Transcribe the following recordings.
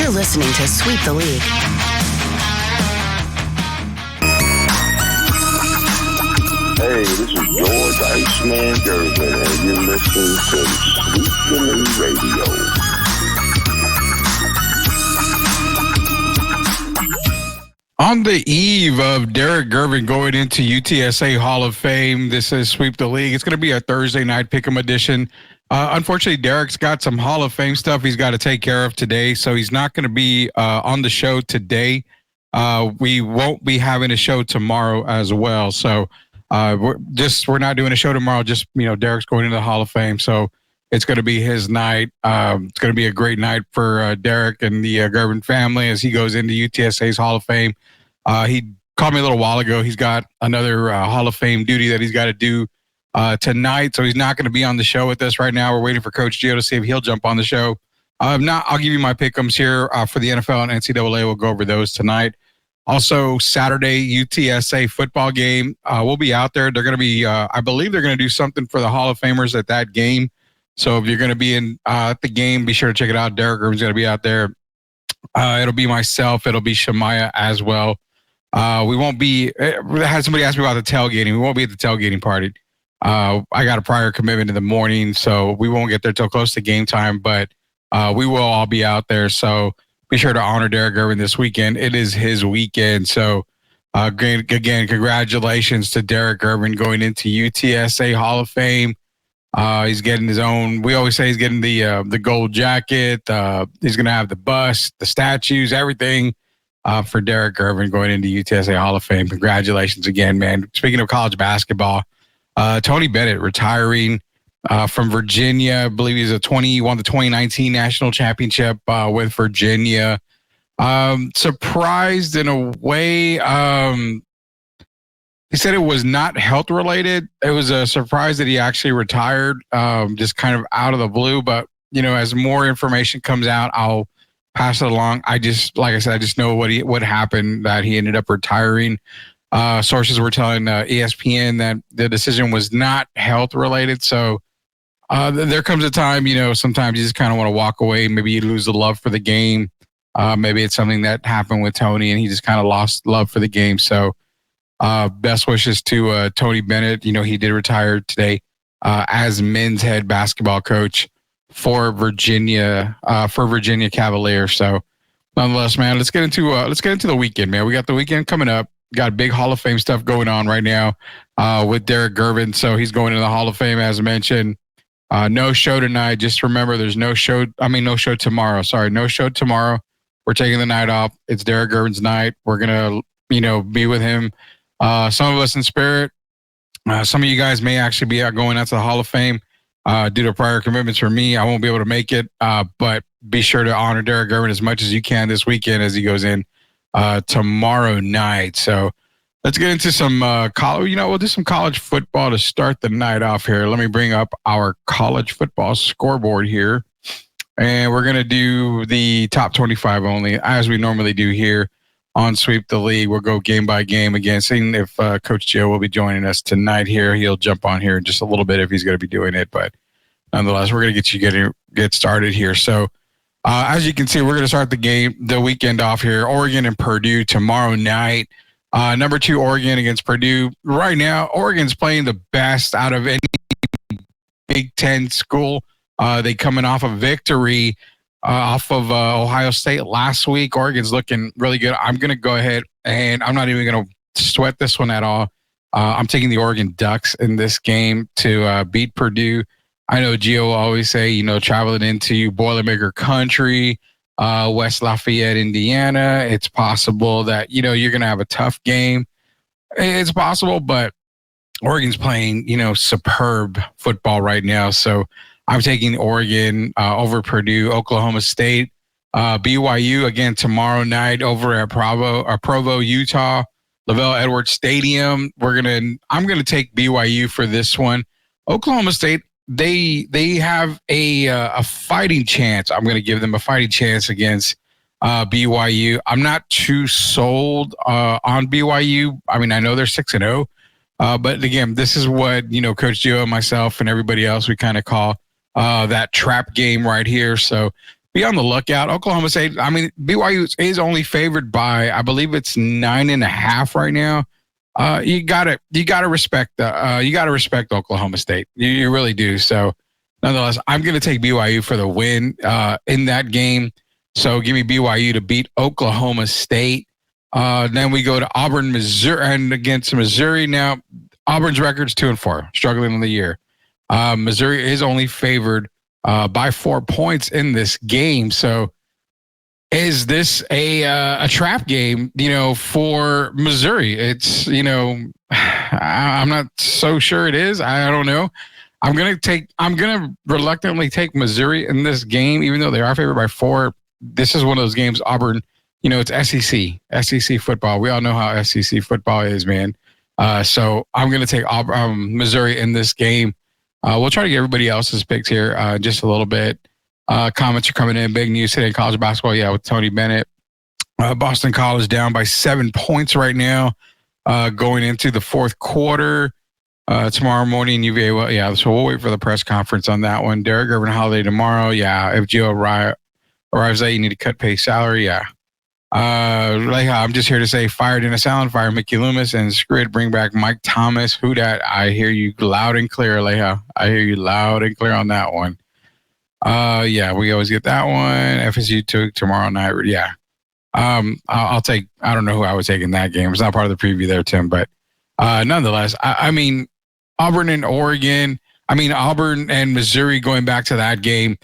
You're listening to Sweep the League. Hey, this is George Iceman Gervin, and you're listening to Sweep the League Radio. On the eve of Derrick Gervin going into UTSA Hall of Fame, this is Sweep the League. It's going to be a Thursday night pick'em edition. Unfortunately, Derrick's got some Hall of Fame stuff he's got to take care of today, so he's not going to be on the show today. We won't be having a show tomorrow as well. So we're not doing a show tomorrow. Just, Derrick's going into the Hall of Fame, so it's going to be his night. It's going to be a great night for Derrick and the Gervin family as he goes into UTSA's Hall of Fame. He called me a little while ago. He's got another Hall of Fame duty that he's got to do tonight, so he's not going to be on the show with us right now. We're waiting for Coach Gio to see if he'll jump on the show. If not, I'll give you my pick'ems here for the NFL and NCAA. We'll go over those tonight. Also, Saturday, UTSA football game. We'll be out there. They're going to be, I believe they're going to do something for the Hall of Famers at that game. So if you're going to be at the game, be sure to check it out. Derrick Gervin's going to be out there. It'll be myself. It'll be Shemaya as well. We won't be, had somebody ask me about the tailgating. We won't be at the tailgating party. I got a prior commitment in the morning, so we won't get there till close to game time, but we will all be out there. So be sure to honor Derrick Gervin this weekend. It is his weekend. So again, congratulations to Derrick Gervin going into UTSA Hall of Fame. He's getting his own, we always say he's getting the gold jacket. He's going to have the bust, the statues, everything for Derrick Gervin going into UTSA Hall of Fame. Congratulations again, man. Speaking of college basketball, Tony Bennett retiring from Virginia. I believe he's won the 2019 national championship with Virginia. Surprised in a way. He said it was not health related. It was a surprise that he actually retired, just kind of out of the blue. But, as more information comes out, I'll pass it along. Like I said, I just know what happened, that he ended up retiring. Sources were telling ESPN that the decision was not health related. So there comes a time, sometimes you just kind of want to walk away. Maybe you lose the love for the game. Maybe it's something that happened with Tony and he just kind of lost love for the game. So best wishes to Tony Bennett. He did retire today as men's head basketball coach for Virginia Cavaliers. So nonetheless, man, let's get into the weekend, man. We got the weekend coming up. Got big Hall of Fame stuff going on right now with Derrick Gervin. So he's going into the Hall of Fame, as mentioned. No show tonight. Just remember, there's no show tomorrow. Sorry, no show tomorrow. We're taking the night off. It's Derrick Gervin's night. We're going to, be with him. Some of us in spirit. Some of you guys may actually be out going out to the Hall of Fame due to prior commitments for me. I won't be able to make it, but be sure to honor Derrick Gervin as much as you can this weekend as he goes in tomorrow night. So let's get into some college. We'll do some college football to start the night off here. Let me bring up our college football scoreboard here. And we're going to do the top 25 only, as we normally do here on Sweep the League. We'll go game by game again, seeing if Coach Joe will be joining us tonight here. He'll jump on here in just a little bit if he's going to be doing it. But nonetheless, we're going to get started here. So as you can see, we're going to start the weekend off here. Oregon and Purdue tomorrow night. Number 2, Oregon against Purdue. Right now, Oregon's playing the best out of any Big Ten school. They coming off a victory off of Ohio State last week. Oregon's looking really good. I'm going to go ahead and I'm not even going to sweat this one at all. I'm taking the Oregon Ducks in this game to beat Purdue. I know Gio will always say, traveling into Boilermaker country, West Lafayette, Indiana, it's possible that, you're going to have a tough game. It's possible, but Oregon's playing, superb football right now. So I'm taking Oregon over Purdue. Oklahoma State, BYU again tomorrow night over at Provo, Utah, Lavelle Edwards Stadium. I'm gonna take BYU for this one. Oklahoma State, they have a fighting chance. I'm gonna give them a fighting chance against BYU. I'm not too sold on BYU. I mean, I know they're 6-0, but again, this is what Coach Gio, myself, and everybody else we kind of call that trap game right here. So be on the lookout. Oklahoma State, I mean, BYU is only favored by, I believe it's 9.5 right now. You gotta respect Oklahoma State. You really do. So, nonetheless, I'm going to take BYU for the win in that game. So, give me BYU to beat Oklahoma State. Then we go to Auburn, Missouri, and against Missouri. Now, Auburn's record's 2-4, struggling in the year. Missouri is only favored by 4 points in this game. So, is this a trap game, for Missouri? It's, I'm not so sure it is. I don't know. I'm going to reluctantly take Missouri in this game, even though they are favored by 4. This is one of those games, Auburn, it's SEC football. We all know how SEC football is, man. So I'm going to take Missouri in this game. We'll try to get everybody else's picks here just a little bit. Comments are coming in. Big news today in college basketball. Yeah, with Tony Bennett. Boston College down by 7 points right now going into the fourth quarter. Tomorrow morning, UVA. Well, yeah, so we'll wait for the press conference on that one. Derrick Gervin holiday tomorrow. Yeah, if Gio arrives late, you need to cut pay salary. Yeah. I'm just here to say, fired in a sound, fire Mickey Loomis, and screw it, bring back Mike Thomas. Who dat? I hear you loud and clear, Leha. I hear you loud and clear on that one. Yeah, we always get that one. FSU tomorrow night. Yeah. I'll take, I don't know who I was taking that game. It's not part of the preview there, Tim, but nonetheless, I mean, Auburn and Oregon, Auburn and Missouri, going back to that game,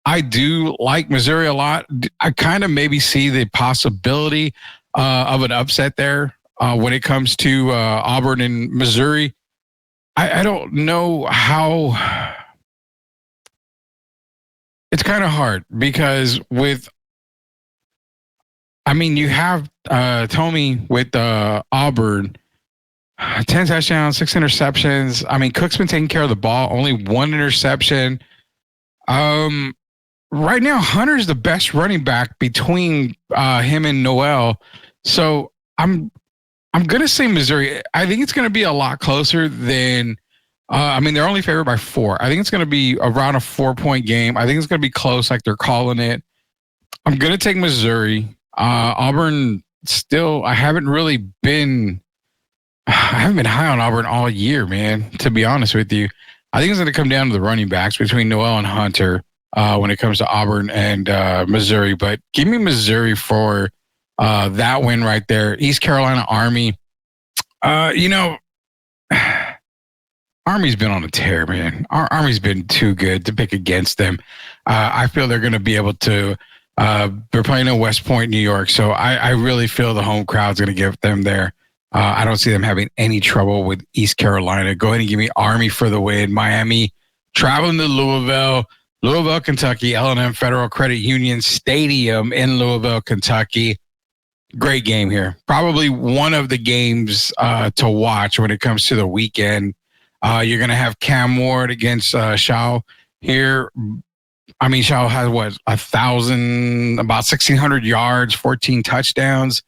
I do like Missouri a lot. I kind of maybe see the possibility of an upset there when it comes to Auburn and Missouri. I don't know how. It's kind of hard because you have Tomey with Auburn, 10 touchdowns, 6 interceptions. Cook's been taking care of the ball, only 1 interception. Right now, Hunter's the best running back between him and Noel. So I'm going to say Missouri. I think it's going to be a lot closer than, they're only favored by 4. I think it's going to be around a 4-point game. I think it's going to be close like they're calling it. I'm going to take Missouri. Auburn still, I haven't been high on Auburn all year, man, to be honest with you. I think it's going to come down to the running backs between Noel and Hunter when it comes to Auburn and Missouri. But give me Missouri for that win right there. East Carolina Army. Army's been on a tear, man. Army's been too good to pick against them. I feel they're going to be able to. They're playing in West Point, New York, so I really feel the home crowd's going to give them there. I don't see them having any trouble with East Carolina. Go ahead and give me Army for the win. Miami traveling to Louisville, Kentucky, L&M Federal Credit Union Stadium in Louisville, Kentucky. Great game here. Probably one of the games to watch when it comes to the weekend. You're going to have Cam Ward against Shaw here. Shaw has about 1,600 yards, 14 touchdowns.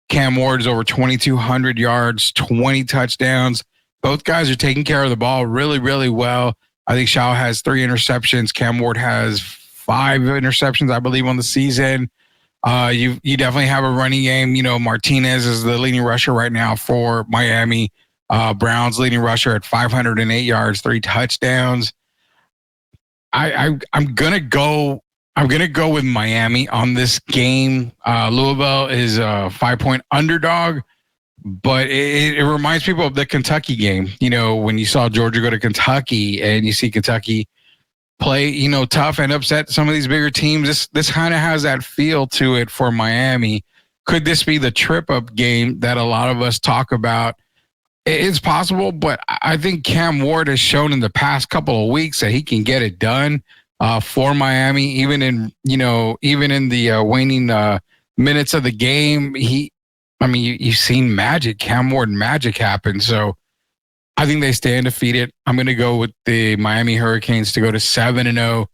Cam Ward's over 2,200 yards, 20 touchdowns. Both guys are taking care of the ball really, really well. I think Shaw has 3 interceptions. Cam Ward has 5 interceptions, I believe, on the season. You definitely have a running game. Martinez is the leading rusher right now for Miami. Brown's leading rusher at 508 yards, 3 touchdowns. I'm gonna go with Miami on this game. Louisville is a 5-point underdog, but it reminds people of the Kentucky game. When you saw Georgia go to Kentucky and you see Kentucky play, tough and upset some of these bigger teams. This kind of has that feel to it for Miami. Could this be the trip-up game that a lot of us talk about? It's possible, but I think Cam Ward has shown in the past couple of weeks that he can get it done for Miami, even in the waning minutes of the game. You've seen magic, Cam Ward magic happen. So I think they stay undefeated. I'm going to go with the Miami Hurricanes to go to 7-0.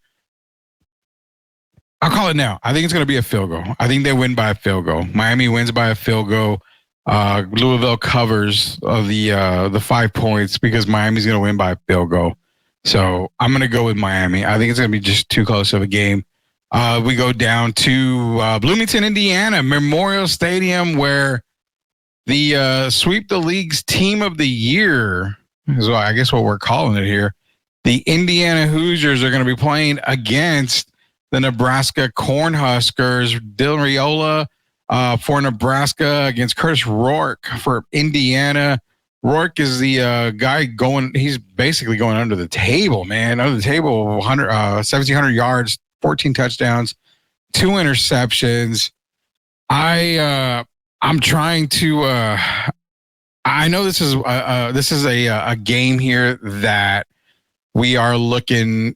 I'll call it now. I think it's going to be a field goal. I think they win by a field goal. Miami wins by a field goal. Louisville covers the 5 points because Miami's going to win by a field goal. So I'm going to go with Miami. I think it's going to be just too close of a game. We go down to Bloomington, Indiana, Memorial Stadium, where the Sweep the League's Team of the Year is what I guess what we're calling it here. The Indiana Hoosiers are going to be playing against the Nebraska Cornhuskers. Dylan Raiola for Nebraska against Curtis Rourke for Indiana. Rourke is the guy going. He's basically going under the table, man. Under the table, 1,700 yards, 14 touchdowns, 2 interceptions. I'm trying to. I know this is a game here that we are looking.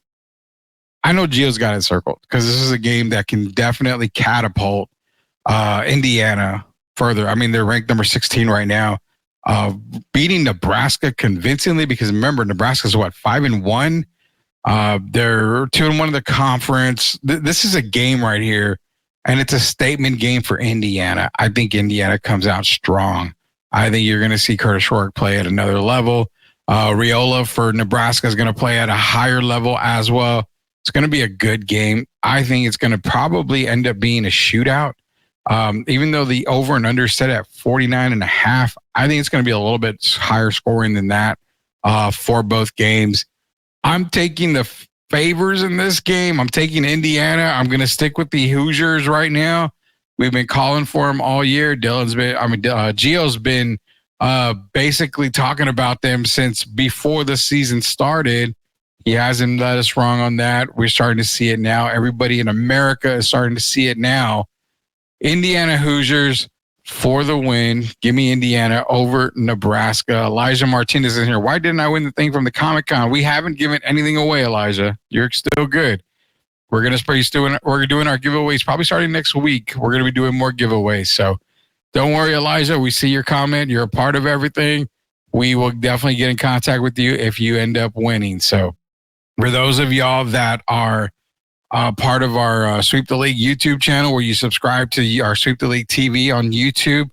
I know Gio's got it circled because this is a game that can definitely catapult Indiana further. I mean, they're ranked number 16 right now. Beating Nebraska convincingly because remember, Nebraska's 5-1. They're 2-1 in the conference. This is a game right here, and it's a statement game for Indiana. I think Indiana comes out strong. I think you're going to see Curtis Rourke play at another level. Raiola for Nebraska is going to play at a higher level as well. It's going to be a good game. I think it's going to probably end up being a shootout. Even though the over and under set at 49.5, I think it's going to be a little bit higher scoring than that for both games. I'm taking the favors in this game. I'm taking Indiana. I'm going to stick with the Hoosiers right now. We've been calling for them all year. Gio's been basically talking about them since before the season started. He hasn't let us wrong on that. We're starting to see it now. Everybody in America is starting to see it now. Indiana Hoosiers for the win. Give me Indiana over Nebraska. Elijah Martinez is here. Why didn't I win the thing from the Comic-Con? We haven't given anything away, Elijah. You're still good. We're doing our giveaways probably starting next week. We're going to be doing more giveaways. So don't worry, Elijah. We see your comment. You're a part of everything. We will definitely get in contact with you if you end up winning. So for those of y'all that are part of our Sweep the League YouTube channel where you subscribe to our Sweep the League TV on YouTube,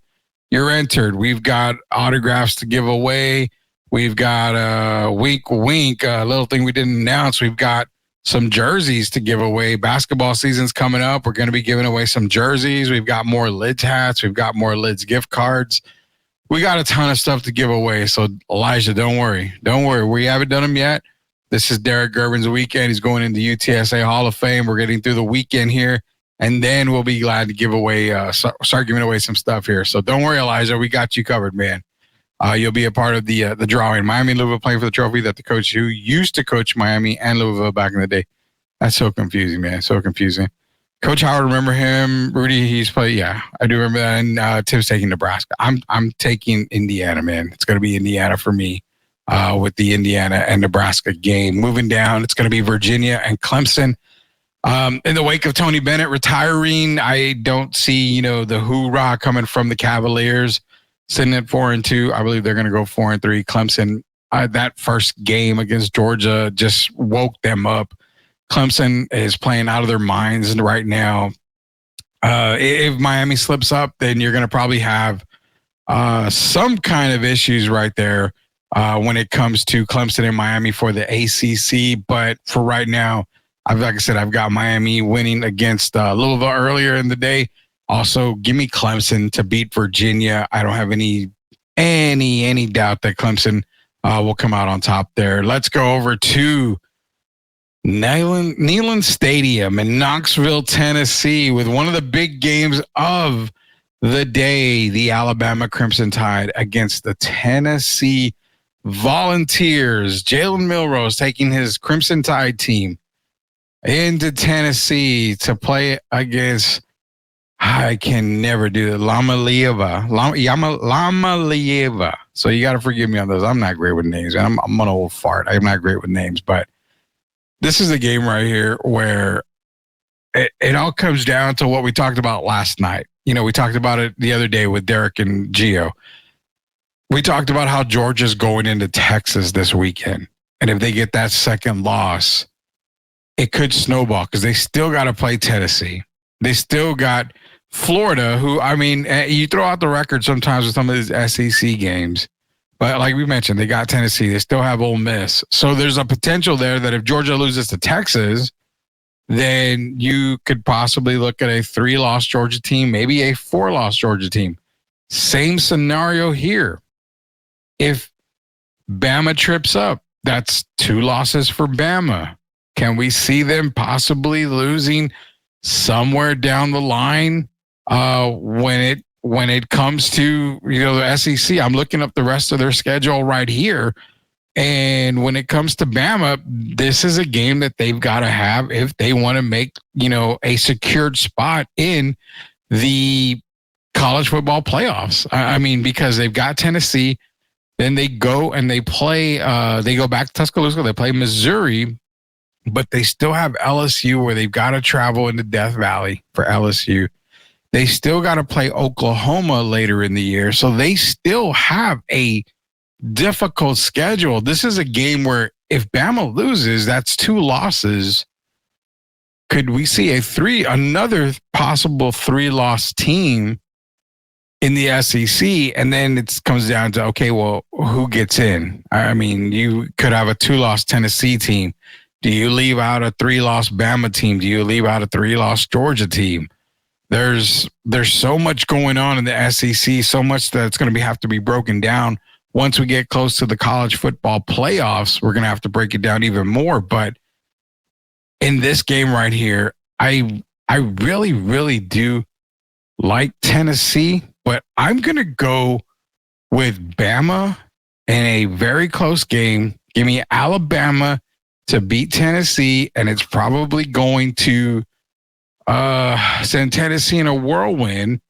you're entered. We've got autographs to give away. We've got wink, a little thing we didn't announce. We've got some jerseys to give away. Basketball season's coming up. We're going to be giving away some jerseys. We've got more Lids hats. We've got more Lids gift cards. We got a ton of stuff to give away. So Elijah, don't worry. We haven't done them yet. This is Derrick Gervin's weekend. He's going into UTSA Hall of Fame. We're getting through the weekend here, and then we'll be glad to give away, start giving away some stuff here. So don't worry, Elijah. We got you covered, man. You'll be a part of the drawing. Miami and Louisville playing for the trophy that the coach who used to coach Miami and Louisville back in the day. That's so confusing, man. So confusing. Coach Howard, remember him? Rudy, he's played. Yeah, I do remember that. And Tim's taking Nebraska. I'm taking Indiana, man. It's going to be Indiana for me. With the Indiana and Nebraska game. Moving down, it's going to be Virginia and Clemson. In the wake of Tony Bennett retiring, I don't see, the hoorah coming from the Cavaliers. Sitting at 4-2, I believe they're going to go 4-3. Clemson, that first game against Georgia just woke them up. Clemson is playing out of their minds right now. If Miami slips up, then you're going to probably have some kind of issues right there. When it comes to Clemson and Miami for the ACC. But for right now, like I said, I've got Miami winning against Louisville earlier in the day. Also, give me Clemson to beat Virginia. I don't have any doubt that Clemson will come out on top there. Let's go over to Neyland Stadium in Knoxville, Tennessee, with one of the big games of the day, the Alabama Crimson Tide against the Tennessee Volunteers. Jalen Milrose taking his Crimson Tide team into Tennessee to play against, I can never do it, Lama Lieva. So you got to forgive me on those. I'm not great with names, and I'm an old fart. I'm not great with names, but this is a game right here where it all comes down to what we talked about last night. We talked about it the other day with Derrick and Gio. We talked about how Georgia's going into Texas this weekend. And if they get that second loss, it could snowball because they still got to play Tennessee. They still got Florida, who, you throw out the record sometimes with some of these SEC games. But like we mentioned, they got Tennessee. They still have Ole Miss. So there's a potential there that if Georgia loses to Texas, then you could possibly look at a 3-loss Georgia team, maybe a 4-loss Georgia team. Same scenario here. If Bama trips up, that's 2 losses for Bama. Can we see them possibly losing somewhere down the line when it comes to the SEC? I'm looking up the rest of their schedule right here. And when it comes to Bama, this is a game that they've got to have if they want to make, a secured spot in the college football playoffs. I mean, because they've got Tennessee, then they go and they play, they go back to Tuscaloosa, they play Missouri, but they still have LSU where they've got to travel into Death Valley for LSU. They still got to play Oklahoma later in the year. So they still have a difficult schedule. This is a game where if Bama loses, that's 2 losses. Could we see another possible 3-loss team in the SEC? And then it comes down to, okay, well, who gets in? I mean, you could have a 2-loss Tennessee team. Do you leave out a 3-loss Bama team? Do you leave out a 3-loss Georgia team? There's so much going on in the SEC, so much that's going to have to be broken down. Once we get close to the college football playoffs, we're going to have to break it down even more. But in this game right here, I really, really do like Tennessee, but I'm going to go with Bama in a very close game. Give me Alabama to beat Tennessee, and it's probably going to send Tennessee in a whirlwind.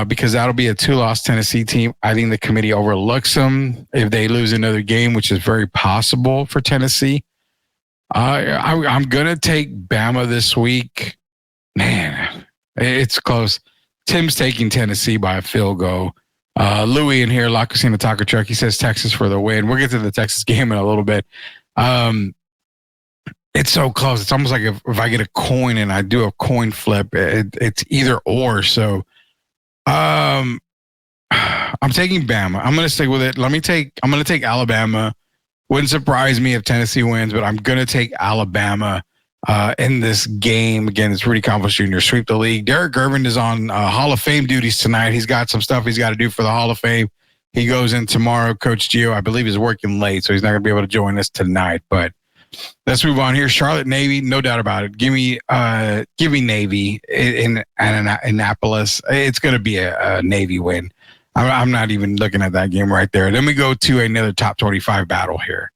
Because that'll be a 2-loss Tennessee team. I think the committee overlooks them if they lose another game, which is very possible for Tennessee. I'm going to take Bama this week. Man, it's close. Tim's taking Tennessee by a field goal. Louis in here, La Cocina Taco Truck, he says Texas for the win. We'll get to the Texas game in a little bit. It's so close. It's almost like if I get a coin and I do a coin flip, it's either or. So, I'm taking Bama. I'm going to stick with it. I'm going to take Alabama. Wouldn't surprise me if Tennessee wins, but I'm going to take Alabama in this game. Again, it's Rudy Campos Jr. Sweep the league. Derrick Gervin is on Hall of Fame duties tonight. He's got some stuff he's got to do for the Hall of Fame. He goes in tomorrow. Coach Gio, I believe, is working late, so he's not going to be able to join us tonight. But let's move on here. Charlotte Navy, no doubt about it. Give me Navy in Annapolis. It's going to be a Navy win. I'm not even looking at that game right there. Then we go to another top 25 battle here.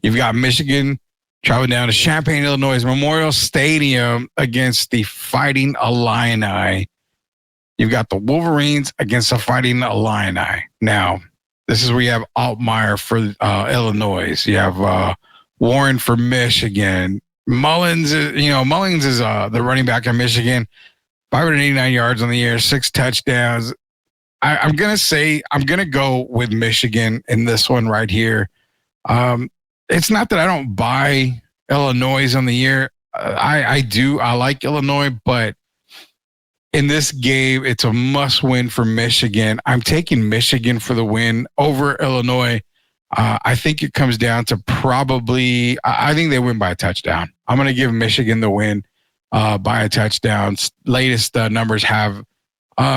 You've got Michigan traveling down to Champaign, Illinois, Memorial Stadium against the Fighting Illini. You've got the Wolverines against the Fighting Illini. Now, this is where you have Altmaier for Illinois. You have Warren for Michigan. Mullins is the running back in Michigan. 589 yards on the year, 6 touchdowns. I'm going to go with Michigan in this one right here. It's not that I don't buy Illinois on the year. I do. I like Illinois, but in this game, it's a must win for Michigan. I'm taking Michigan for the win over Illinois. I think it comes down to I think they win by a touchdown. I'm going to give Michigan the win by a touchdown. Latest numbers have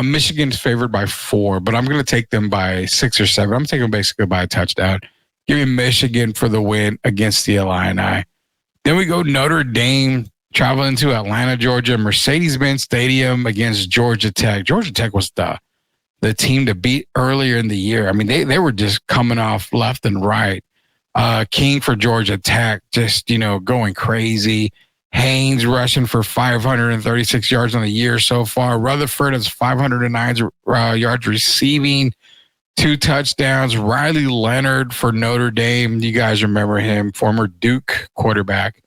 Michigan's favored by 4, but I'm going to take them by 6 or 7. I'm taking them basically by a touchdown. Give me Michigan for the win against the Illini. Then we go Notre Dame traveling to Atlanta, Georgia, Mercedes-Benz Stadium against Georgia Tech. Georgia Tech was the team to beat earlier in the year. I mean, they were just coming off left and right. King for Georgia Tech, just, going crazy. Haynes rushing for 536 yards on the year so far. Rutherford has 509 yards receiving, 2 touchdowns. Riley Leonard for Notre Dame. You guys remember him, former Duke quarterback.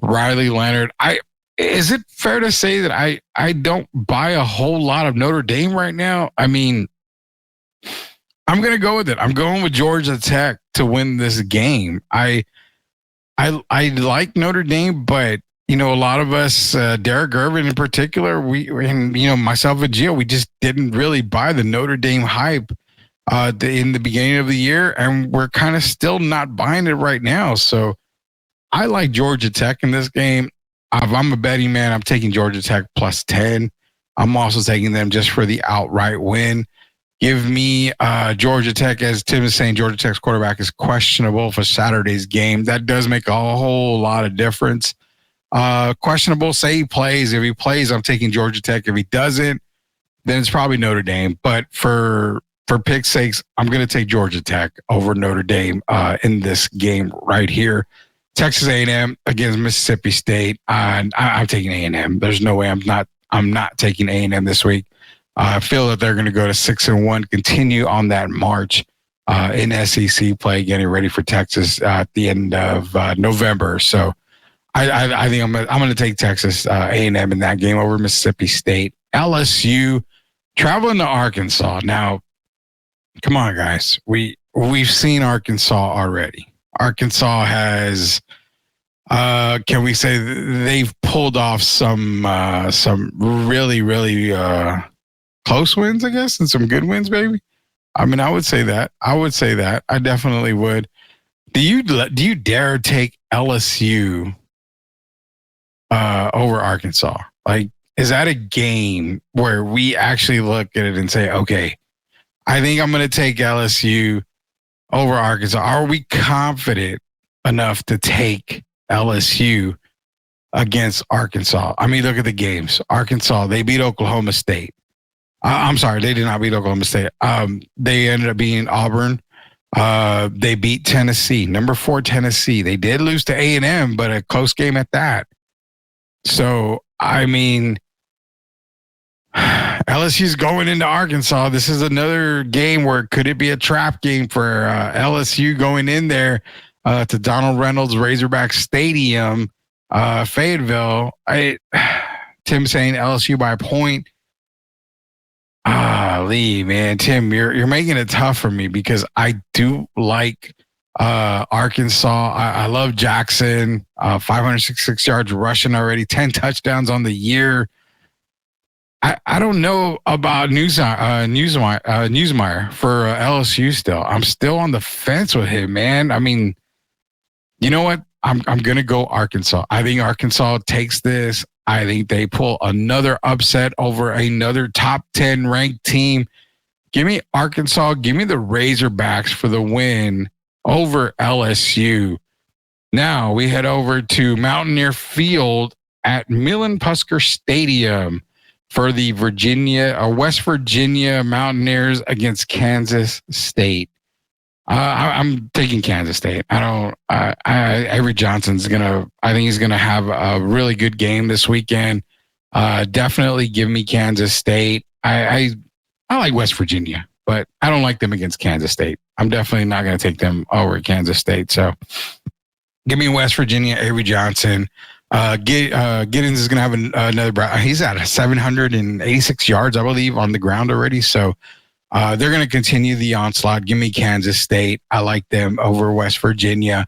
Riley Leonard. Is it fair to say that I don't buy a whole lot of Notre Dame right now? I mean, I'm going to go with it. I'm going with Georgia Tech to win this game. I like Notre Dame, but a lot of us, Derrick Gervin in particular, myself and Gio, we just didn't really buy the Notre Dame hype in the beginning of the year, and we're kind of still not buying it right now. So I like Georgia Tech in this game. if I'm a betting man, I'm taking Georgia Tech plus 10. I'm also taking them just for the outright win. Give me Georgia Tech, as Tim is saying, Georgia Tech's quarterback is questionable for Saturday's game. That does make a whole lot of difference. Questionable, say he plays. If he plays, I'm taking Georgia Tech. If he doesn't, then it's probably Notre Dame. But for pick's sakes, I'm going to take Georgia Tech over Notre Dame in this game right here. Texas A&M against Mississippi State. I'm taking A&M. There's no way I'm not taking A&M this week. I feel that they're going to go to 6-1, continue on that march in SEC play, getting ready for Texas at the end of November. So I think I'm going to take Texas A&M in that game over Mississippi State. LSU traveling to Arkansas. Now, come on, guys. We've seen Arkansas already. Arkansas has, can we say they've pulled off some really, really close wins, I guess, and some good wins, baby. I mean, I would say that. I definitely would. Do you dare take LSU over Arkansas? Like, is that a game where we actually look at it and say, okay, I think I'm going to take LSU over Arkansas? Are we confident enough to take LSU against Arkansas? I mean, look at the games. Arkansas, they beat Oklahoma State. I'm sorry, they did not beat Oklahoma State. They ended up beating Auburn. They beat Tennessee, number 4 Tennessee. They did lose to A&M, but a close game at that. So, I mean, LSU's going into Arkansas. This is another game where could it be a trap game for LSU going in there to Donald Reynolds Razorback Stadium, Fayetteville. Tim saying LSU by a point. Lee, man, Tim, you're making it tough for me because I do like Arkansas. I love Jackson. 566 yards rushing already, 10 touchdowns on the year. I don't know about Newsmeyer for LSU still. I'm still on the fence with him, man. I mean, you know what? I'm going to go Arkansas. I think Arkansas takes this. I think they pull another upset over another top 10 ranked team. Give me Arkansas. Give me the Razorbacks for the win over LSU. Now we head over to Mountaineer Field at Millen-Pusker Stadium for the West Virginia Mountaineers against Kansas State. I'm taking Kansas State. Avery Johnson's I think he's gonna have a really good game this weekend. Definitely give me Kansas State. I like West Virginia, but I don't like them against Kansas State. I'm definitely not going to take them over Kansas State. So give me West Virginia, Avery Johnson. Giddens is going to have another. He's at 786 yards, I believe, on the ground already. So they're going to continue the onslaught. Give me Kansas State. I like them over West Virginia.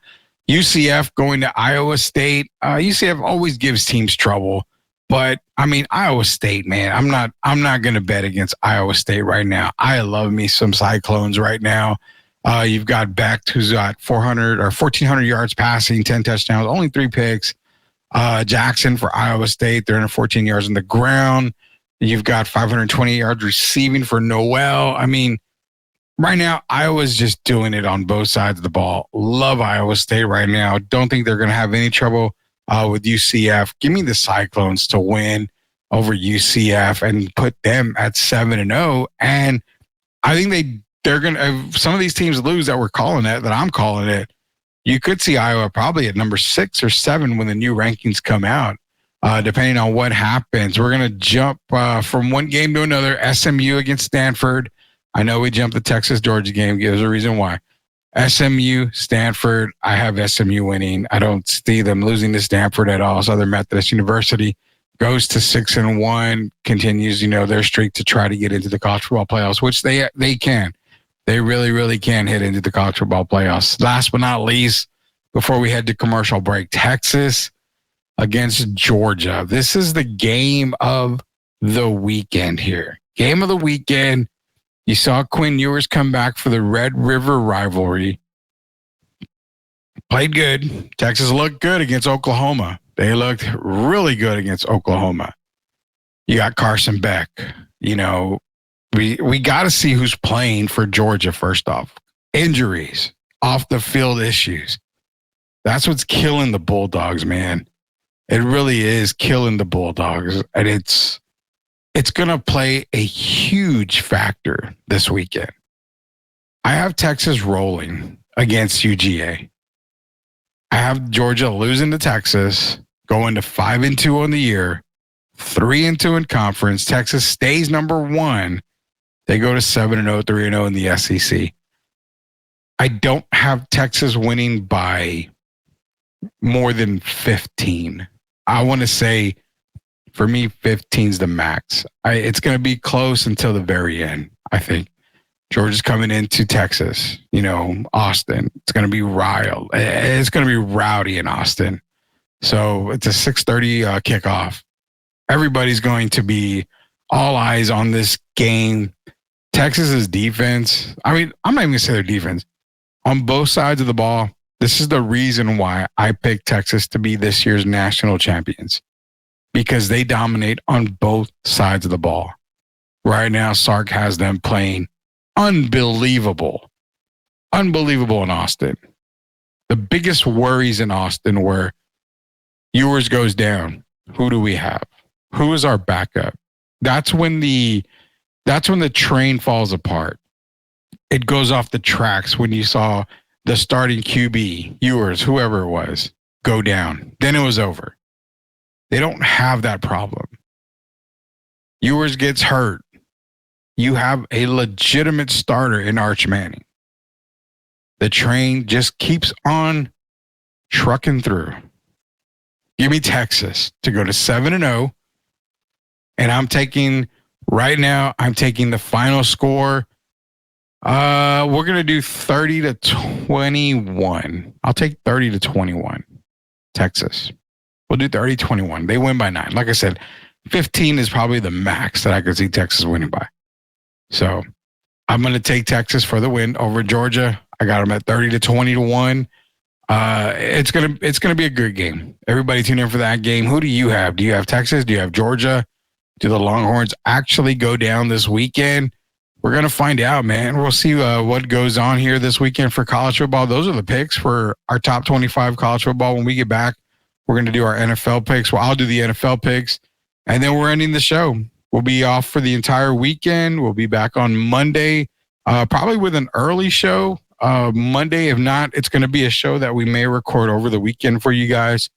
UCF going to Iowa State. UCF always gives teams trouble, but I mean Iowa State, man. I'm not going to bet against Iowa State right now. I love me some Cyclones right now. You've got Becht, who's got 400 or 1,400 yards passing, 10 touchdowns, only 3 picks. Jackson for Iowa State, 314 yards on the ground. You've got 520 yards receiving for Noel. I mean, right now, Iowa's just doing it on both sides of the ball. Love Iowa State right now. Don't think they're going to have any trouble with UCF. Give me the Cyclones to win over UCF and put them at 7-0. And I think they're going to, if some of these teams lose that we're calling it, that I'm calling it, you could see Iowa probably at number 6 or 7 when the new rankings come out. Depending on what happens. We're going to jump from one game to another. SMU against Stanford. I know we jumped the Texas-Georgia game. There's a reason why. SMU, Stanford. I have SMU winning. I don't see them losing to Stanford at all. Southern Methodist University goes to 6-1, continues, their streak to try to get into the college football playoffs, which they can. They really, really can hit into the college football playoffs. Last but not least, before we head to commercial break, Texas against Georgia. This is the game of the weekend here. Game of the weekend. You saw Quinn Ewers come back for the Red River rivalry. Played good. Texas looked good against Oklahoma. They looked really good against Oklahoma. You got Carson Beck. You know, we got to see who's playing for Georgia first off. Injuries, off the field issues. That's what's killing the Bulldogs, man. It really is killing the Bulldogs. And it's going to play a huge factor this weekend. I have Texas rolling against UGA. I have Georgia losing to Texas, going to 5-2 on the year, 3-2 in conference. Texas stays number 1. They go to 7-0, 3-0 in the SEC. I don't have Texas winning by more than 15. I want to say, for me, 15 is the max. It's going to be close until the very end, I think. Georgia's coming into Texas, you know, Austin. It's going to be riled. It's going to be rowdy in Austin. So it's a 6:30 kickoff. Everybody's going to be all eyes on this game. Texas's defense, I mean, I'm not even going to say their defense. On both sides of the ball, this is the reason why I picked Texas to be this year's national champions. Because they dominate on both sides of the ball. Right now, Sark has them playing unbelievable in Austin. The biggest worries in Austin were Ewers goes down. Who do we have? Who is our backup? That's when the train falls apart. It goes off the tracks when you saw the starting QB, Ewers, whoever it was, go down. Then it was over. They don't have that problem. Ewers gets hurt. You have a legitimate starter in Arch Manning. The train just keeps on trucking through. Give me Texas to go to 7-0. And I'm taking the final score. We're going to do 30-21. I'll take 30-21. Texas. We'll do 30-21. They win by 9. Like I said, 15 is probably the max that I could see Texas winning by. So I'm going to take Texas for the win over Georgia. I got them at 30-21. It's gonna be a good game. Everybody tune in for that game. Who do you have? Do you have Texas? Do you have Georgia? Do the Longhorns actually go down this weekend? We're going to find out, man. We'll see what goes on here this weekend for college football. Those are the picks for our top 25 college football. When we get back, we're going to do our NFL picks. Well, I'll do the NFL picks, and then we're ending the show. We'll be off for the entire weekend. We'll be back on Monday, probably with an early show. Monday, if not, it's going to be a show that we may record over the weekend for you guys.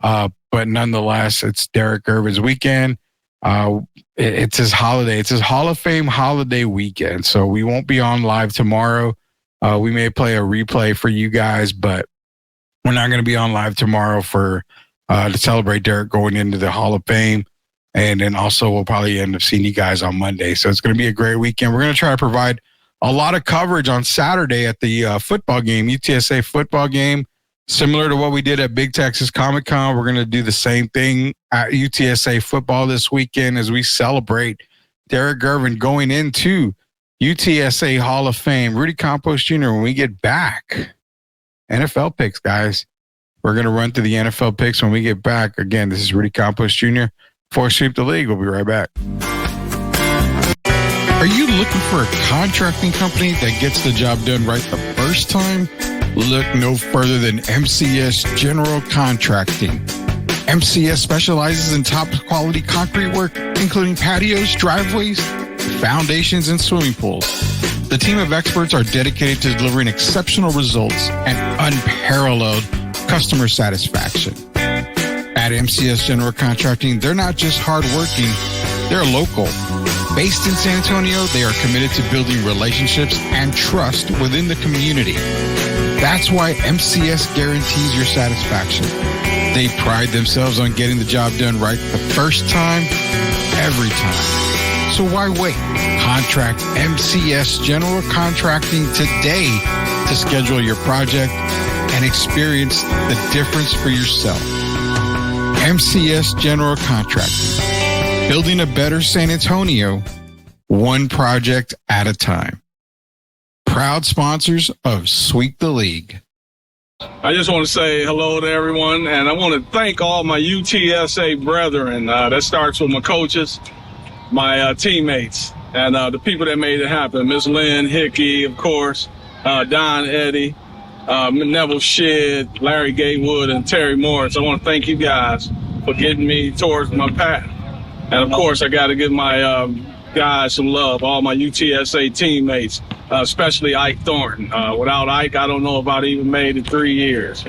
But nonetheless, it's Derrick Gervin's weekend. It's his holiday. It's his Hall of Fame holiday weekend. So we won't be on live tomorrow. We may play a replay for you guys, but we're not going to be on live tomorrow to celebrate Derrick going into the Hall of Fame. And then also we'll probably end up seeing you guys on Monday. So it's going to be a great weekend. We're going to try to provide a lot of coverage on Saturday at the football game, UTSA football game. Similar to what we did at Big Texas Comic Con, we're going to do the same thing at UTSA football this weekend as we celebrate Derrick Gervin going into UTSA Hall of Fame. Rudy Campos Jr., when we get back, NFL picks, guys. We're going to run through the NFL picks when we get back. Again, this is Rudy Campos Jr. for Sweep the League. We'll be right back. Are you looking for a contracting company that gets the job done right the first time? Look no further than MCS General Contracting. MCS specializes in top quality concrete work, including patios, driveways, foundations, and swimming pools. The team of experts are dedicated to delivering exceptional results and unparalleled customer satisfaction. At MCS General Contracting, they're not just hardworking, they're local. Based in San Antonio, they are committed to building relationships and trust within the community. That's why MCS guarantees your satisfaction. They pride themselves on getting the job done right the first time, every time. So why wait? Contract MCS General Contracting today to schedule your project and experience the difference for yourself. MCS General Contracting. Building a better San Antonio, one project at a time. Proud sponsors of Sweep the League. I just want to say hello to everyone, and I want to thank all my UTSA brethren. That starts with my coaches, my teammates, and the people that made it happen. Miss Lynn Hickey, of course, Don Eddy, Neville Shedd, Larry Gatewood, and Terry Morris. I want to thank you guys for getting me towards my path. And, of course, I got to give my guys some love, all my UTSA teammates, especially Ike Thornton. Without Ike, I don't know if I'd even made it 3 years.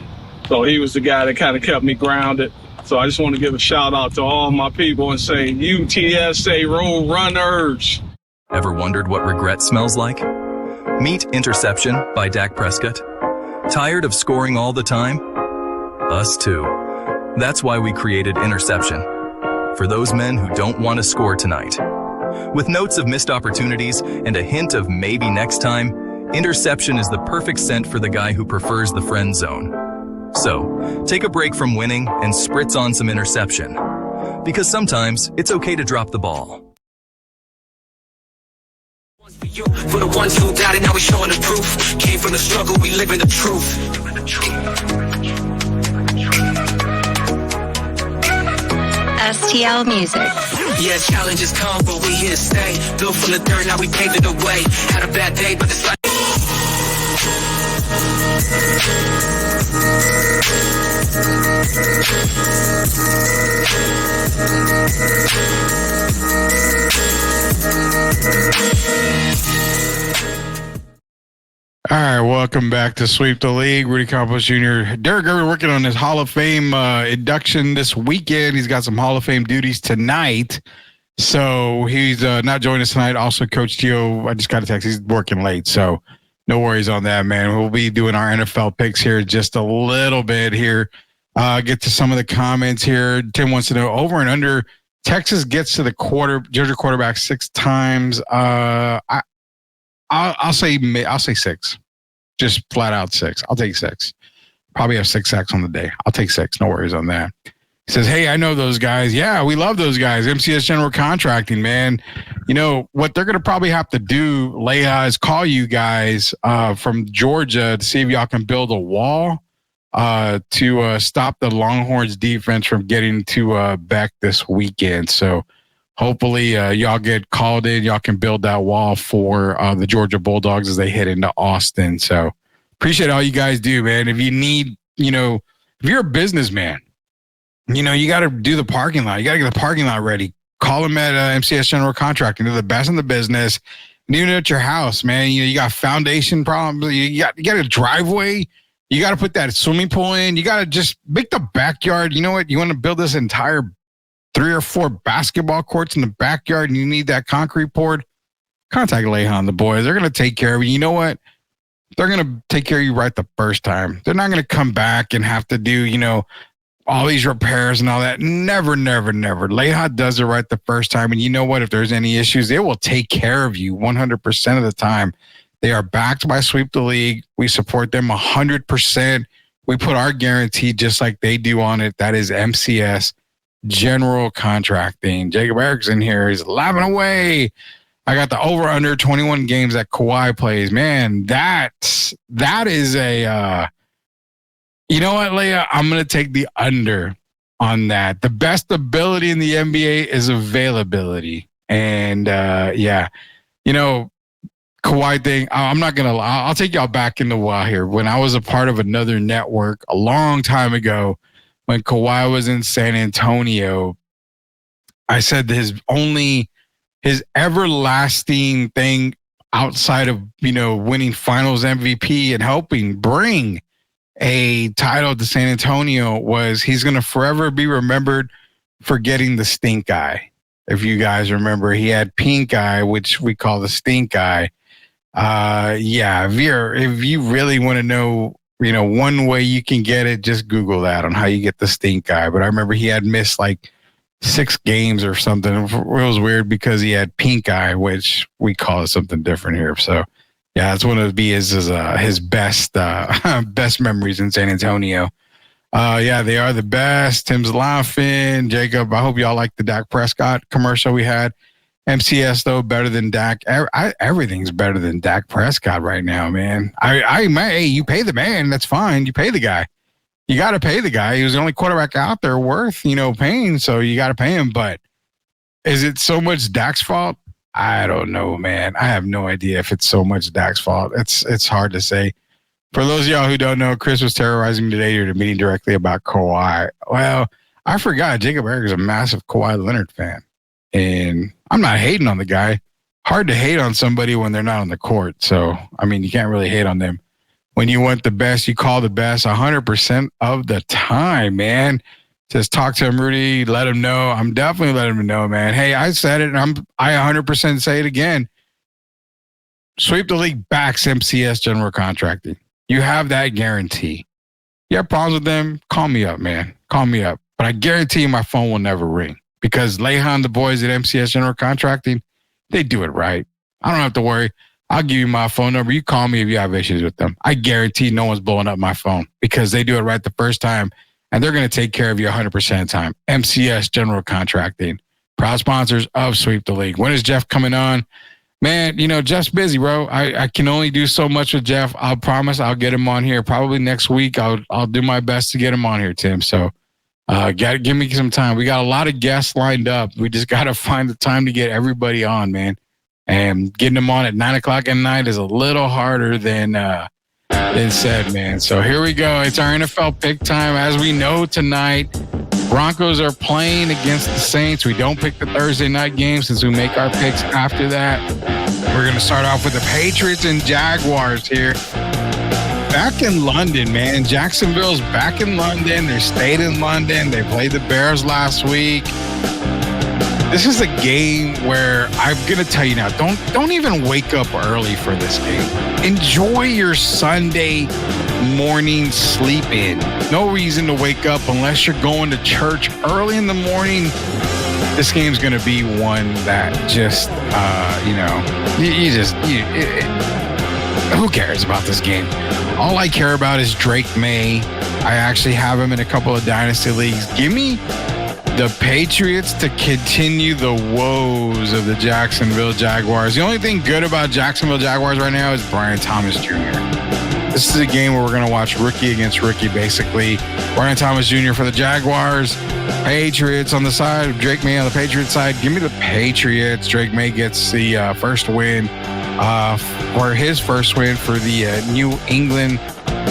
So he was the guy that kind of kept me grounded. So I just want to give a shout out to all my people and say UTSA Road Runners. Ever wondered what regret smells like? Meet Interception by Dak Prescott. Tired of scoring all the time? Us too. That's why we created Interception. For those men who don't want to score tonight. With notes of missed opportunities and a hint of maybe next time, Interception is the perfect scent for the guy who prefers the friend zone. So, take a break from winning and spritz on some Interception. Because sometimes it's okay to drop the ball. For the ones who doubted, now we're showing the proof. Came from the struggle, we live in the truth. STL Music. Yeah, challenges come, but we here to stay. Built from the dirt, now we paving the way. Had a bad day, but it's like All right, welcome back to Sweep the League. Rudy Campos Jr. Derrick Gervin working on his Hall of Fame induction this weekend. He's got some Hall of Fame duties tonight. So he's not joining us tonight. Also, Coach Gio, I just got a text. He's working late, so no worries on that, man. We'll be doing our NFL picks here just a little bit here. Get to some of the comments here. Tim wants to know over and under. Texas gets to the Georgia quarterback 6 times. I'll say 6. Just flat out 6. I'll take 6. Probably have 6 sacks on the day. I'll take 6. No worries on that. He says, hey, I know those guys. Yeah, we love those guys. MCS General Contracting, man. You know, what they're going to probably have to do, Leah, is call you guys from Georgia to see if y'all can build a wall to stop the Longhorns defense from getting to Beck this weekend. So hopefully y'all get called in. Y'all can build that wall for the Georgia Bulldogs as they head into Austin. So appreciate all you guys do, man. If you need, if you're a businessman, you got to do the parking lot. You got to get the parking lot ready. Call them at MCS General Contracting. They're the best in the business. And even at your house, man, you got foundation problems. You got a driveway. You got to put that swimming pool in. You got to just make the backyard. You know what? You want to build this entire 3 or 4 basketball courts in the backyard and you need that concrete poured. Contact Leha and the boys. They're going to take care of you. You know what? They're going to take care of you right the first time. They're not going to come back and have to do, all these repairs and all that. Never, never, never. Leha does it right the first time. And you know what? If there's any issues, they will take care of you 100% of the time. They are backed by Sweep the League. We support them 100%. We put our guarantee just like they do on it. That is MCS General Contracting. Jacob Erickson here. He's laughing away. I got the over under 21 games that Kawhi plays. Man, that is a you know what, Leah? I'm going to take the under on that. The best ability in the NBA is availability. And Kawhi thing, I'm not going to lie. I'll take y'all back in the while here. When I was a part of another network a long time ago, when Kawhi was in San Antonio, I said his everlasting thing outside of, winning finals MVP and helping bring a title to San Antonio was he's going to forever be remembered for getting the stink eye. If you guys remember, he had pink eye, which we call the stink eye. If you really want to know, one way you can get it, just Google that on how you get the stink eye. But I remember he had missed like 6 games or something. It was weird because he had pink eye, which we call it something different here. So yeah, that's one of his best memories in San Antonio. They are the best. Tim's laughing. Jacob, I hope y'all like the Dak Prescott commercial we had. MCS though better than Dak. Everything's better than Dak Prescott right now, man. Hey, you pay the man, that's fine. You pay the guy. You got to pay the guy. He was the only quarterback out there worth, paying. So you got to pay him. But is it so much Dak's fault? I don't know, man. I have no idea if it's so much Dak's fault. It's hard to say. For those of y'all who don't know, Chris was terrorizing me today to meeting directly about Kawhi. Well, I forgot Jacob Eric is a massive Kawhi Leonard fan. And I'm not hating on the guy. Hard to hate on somebody when they're not on the court. So, you can't really hate on them. When you want the best, you call the best 100% of the time, man. Just talk to him, Rudy. Let him know. I'm definitely letting him know, man. Hey, I said it, and I 100% say it again. Sweep the league backs MCS General Contracting. You have that guarantee. You have problems with them? Call me up, man. Call me up. But I guarantee you my phone will never ring because Lehan, the boys at MCS General Contracting, they do it right. I don't have to worry. I'll give you my phone number. You call me if you have issues with them. I guarantee no one's blowing up my phone because they do it right the first time, and they're going to take care of you 100% of the time. MCS General Contracting, proud sponsors of Sweep the League. When is Jeff coming on? Man, Jeff's busy, bro. I can only do so much with Jeff. I'll promise I'll get him on here probably next week. I'll do my best to get him on here, Tim. So give me some time. We got a lot of guests lined up. We just got to find the time to get everybody on, man. And getting them on at 9:00 at night is a little harder than said, man. So here we go. It's our NFL pick time. As we know tonight, Broncos are playing against the Saints. We don't pick the Thursday night game since we make our picks after that. We're going to start off with the Patriots and Jaguars here. Back in London, man. Jacksonville's back in London. They stayed in London. They played the Bears last week. This is a game where I'm going to tell you now, don't even wake up early for this game. Enjoy your Sunday morning sleep in. No reason to wake up unless you're going to church early in the morning. This game's going to be one that just, who cares about this game? All I care about is Drake May. I actually have him in a couple of dynasty leagues. Give me the Patriots to continue the woes of the Jacksonville Jaguars. The only thing good about Jacksonville Jaguars right now is Brian Thomas Jr. This is a game where we're going to watch rookie against rookie, basically. Brian Thomas Jr. for the Jaguars. Patriots on the side. Drake May on the Patriots side. Give me the Patriots. Drake May gets the first win for his first win for the New England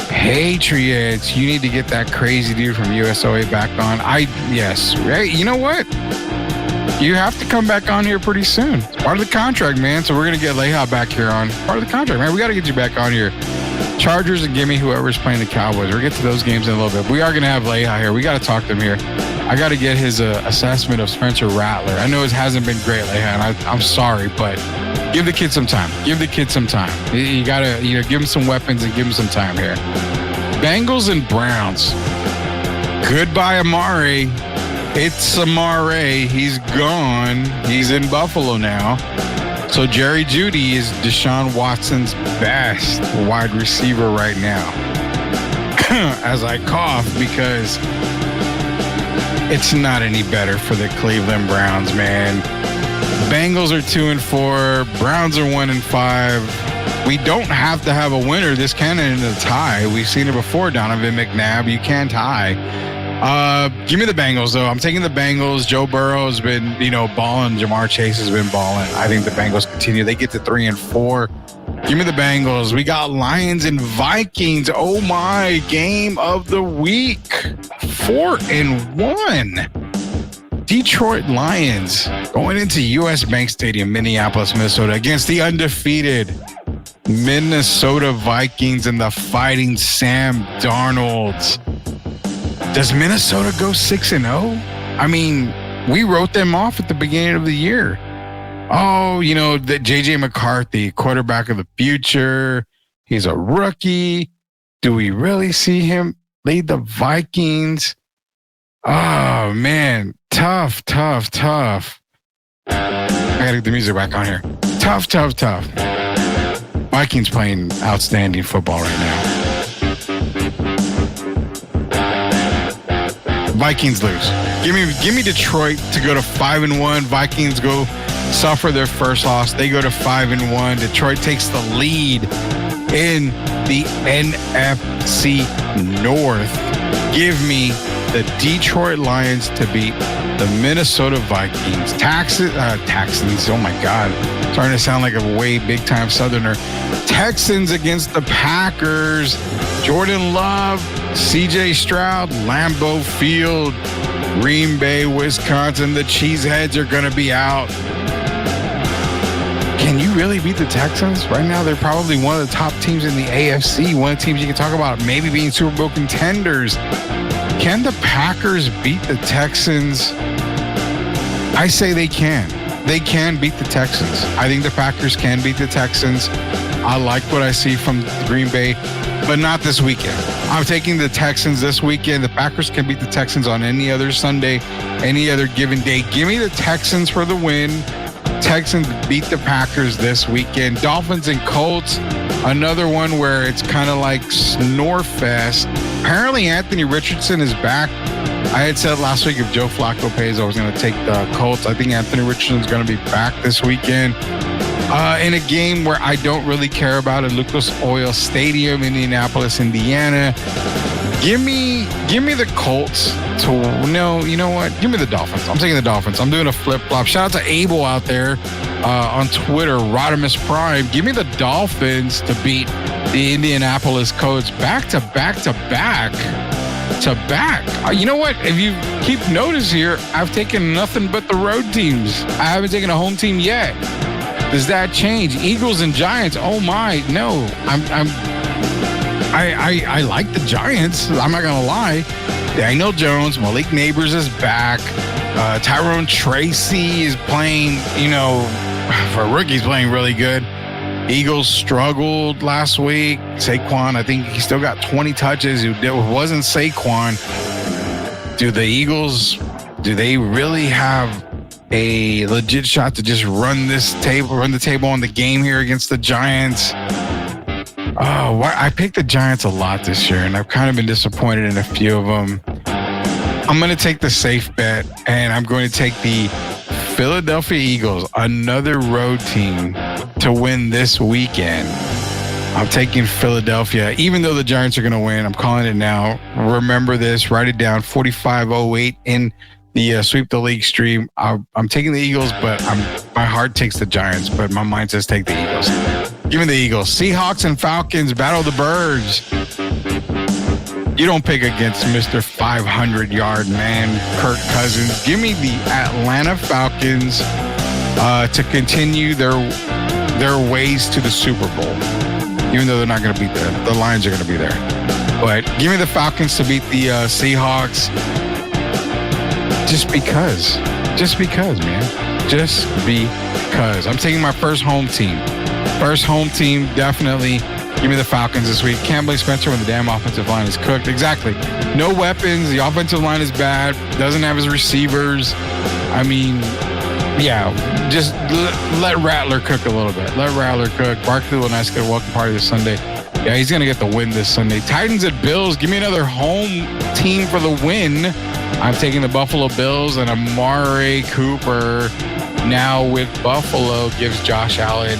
Patriots. You need to get that crazy dude from USOA back on. Yes. Hey, you know what? You have to come back on here pretty soon. It's part of the contract, man. So we're going to get Leha back here on. Part of the contract, man. We got to get you back on here. Chargers and gimme whoever's playing the Cowboys. We'll get to those games in a little bit. We are going to have Leha here. We got to talk to him here. I got to get his assessment of Spencer Rattler. I know it hasn't been great, Leha, and I'm sorry, but give the kid some time. Give the kid some time. You got to give him some weapons and give him some time here. Bengals and Browns. Goodbye, Amari. It's Amari. He's gone. He's in Buffalo now. So Jerry Jeudy is Deshaun Watson's best wide receiver right now. As I cough because it's not any better for the Cleveland Browns, man. Bengals are 2-4. Browns are 1-5. We don't have to have a winner. This can end in a tie. We've seen it before, Donovan McNabb. You can tie. Give me the Bengals, though. I'm taking the Bengals. Joe Burrow has been, balling. Jamar Chase has been balling. I think the Bengals continue. They get to 3-4. Give me the Bengals. We got Lions and Vikings. Oh, my. Game of the week. 4-1. Detroit Lions going into U.S. Bank Stadium, Minneapolis, Minnesota, against the undefeated Minnesota Vikings and the Fighting Sam Darnolds. Does Minnesota go 6-0? I mean, we wrote them off at the beginning of the year. Oh, that J.J. McCarthy, quarterback of the future. He's a rookie. Do we really see him lead the Vikings? Oh, man. Tough. I gotta get the music back on here. Tough. Vikings playing outstanding football right now. Vikings lose. Give me Detroit to go to 5-1. Vikings go suffer their first loss. They go to 5-1. Detroit takes the lead in the NFC North. Give me the Detroit Lions to beat the Minnesota Vikings. Texans, oh my God. Starting to sound like a way big-time Southerner. Texans against the Packers. Jordan Love, CJ Stroud, Lambeau Field, Green Bay, Wisconsin. The Cheeseheads are going to be out. Can you really beat the Texans? Right now, they're probably one of the top teams in the AFC. One of the teams you can talk about maybe being Super Bowl contenders. Can the Packers beat the Texans? I say they can. They can beat the Texans. I think the Packers can beat the Texans. I like what I see from Green Bay, but not this weekend. I'm taking the Texans this weekend. The Packers can beat the Texans on any other Sunday, any other given day. Give me the Texans for the win. Texans beat the Packers this weekend. Dolphins and Colts, another one where it's kind of like snore fest. Apparently Anthony Richardson is back. I had said last week if Joe Flacco pays, I was going to take the Colts. I think Anthony Richardson's going to be back this weekend. In a game where I don't really care about it, Lucas Oil Stadium, Indianapolis, Indiana. Give me the Colts no, you know what? Give me the Dolphins. I'm taking the Dolphins. I'm doing a flip-flop. Shout out to Abel out there on Twitter, Rodimus Prime. Give me the Dolphins to beat the Indianapolis Colts back. You know what? If you keep notice here, I've taken nothing but the road teams. I haven't taken a home team yet. Does that change? Eagles and Giants. Oh my, no. I like the Giants. I'm not gonna lie. Daniel Jones, Malik Neighbors is back. Tyrone Tracy is playing. For a rookie, he's playing really good. Eagles struggled last week. Saquon, I think he still got 20 touches. It wasn't Saquon. Do the Eagles? Do they really have a legit shot to just run the table on the game here against the Giants? Oh, I picked the Giants a lot this year, and I've kind of been disappointed in a few of them. I'm going to take the safe bet, and I'm going to take the Philadelphia Eagles, another road team, to win this weekend. I'm taking Philadelphia, even though the Giants are going to win. I'm calling it now. Remember this. Write it down. 45-08 in the Sweep the League stream. I'm taking the Eagles, but my heart takes the Giants, but my mind says take the Eagles. Give me the Eagles. Seahawks and Falcons, battle the birds. You don't pick against Mr. 500-yard man, Kirk Cousins. Give me the Atlanta Falcons to continue their ways to the Super Bowl. Even though they're not going to beat there. The Lions are going to be there. But give me the Falcons to beat the Seahawks. Just because, man. Just because. I'm taking my first home team. Definitely. Give me the Falcons this week. Can't believe Spencer when the damn offensive line is cooked. Exactly. No weapons. The offensive line is bad. Doesn't have his receivers. I mean, yeah, just let Rattler cook a little bit. Let Rattler cook. Barkley will nice get a welcome party this Sunday. Yeah, he's going to get the win this Sunday. Titans at Bills. Give me another home team for the win. I'm taking the Buffalo Bills, and Amari Cooper now with Buffalo gives Josh Allen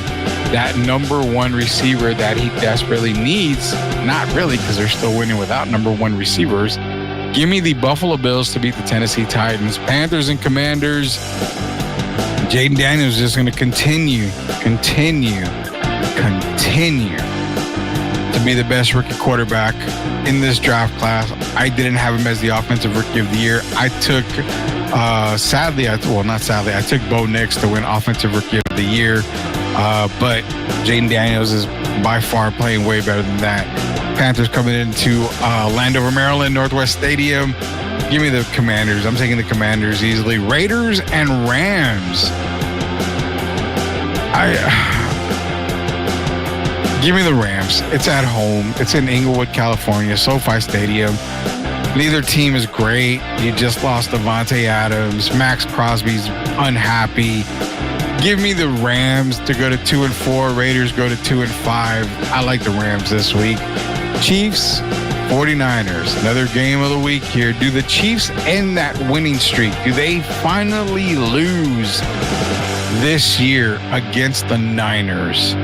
that number one receiver that he desperately needs. Not really, because they're still winning without number one receivers. Give me the Buffalo Bills to beat the Tennessee Titans. Panthers and Commanders. Jaden Daniels is just going to continue to be the best rookie quarterback in this draft class. I didn't have him as the offensive rookie of the year. I took, I took Bo Nix to win offensive rookie of the year. But Jaden Daniels is by far playing way better than that. Panthers coming into Landover, Maryland, Northwest Stadium. Give me the Commanders. I'm taking the Commanders easily. Raiders and Rams. Give me the Rams. It's at home. It's in Inglewood, California, SoFi Stadium. Neither team is great. You just lost Devontae Adams. Max Crosby's unhappy. Give me the Rams to go to 2-4. Raiders go to 2-5. I like the Rams this week. Chiefs, 49ers. Another game of the week here. Do the Chiefs end that winning streak? Do they finally lose this year against the Niners.